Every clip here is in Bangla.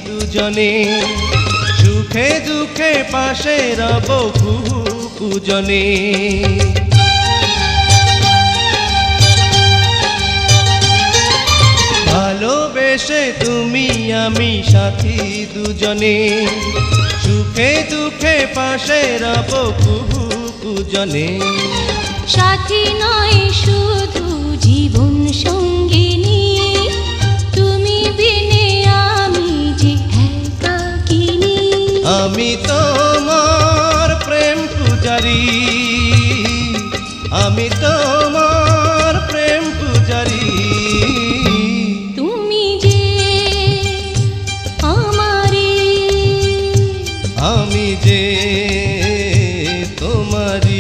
দুজনে, সুখে দুঃখে পাশে রব কুজনে। ভালোবেসে তুমি আমি সাথী দুজনে, সুখে দুঃখে পাশে রব কুজনে। সাথী নয় শুধু জীবন সঙ্গিনী, তুমি বিনে আমি যে একাকিনী। আমি তোমার প্রেম পূজারি, আমি তোমার প্রেম পূজারি। তুমি যে আমারি, আমি যে তোমারি।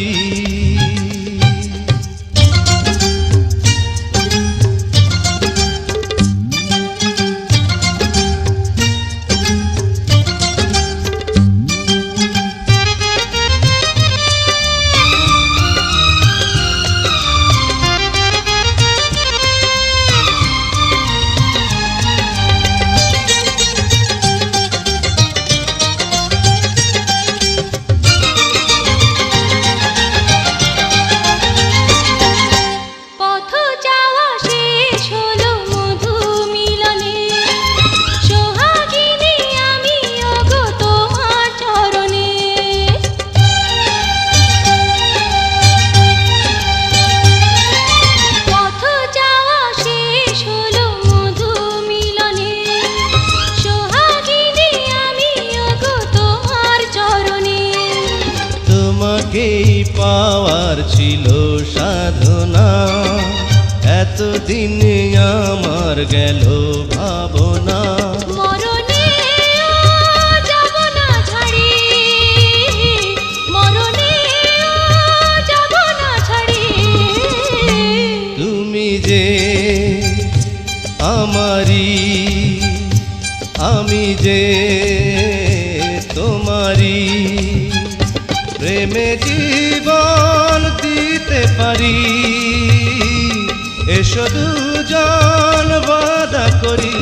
তোমাকেই পাওয়ার ছিল সাধনা, এতদিন আমার গেল ভাবনা। মরণে যাব না ছাড়ি, মরণে যাব না ছাড়ি। তুমি যে আমারি, আমি যে তোমারি। প্রেমে জীবন দিতে পারি, এসো দুজন ওয়াদা করি।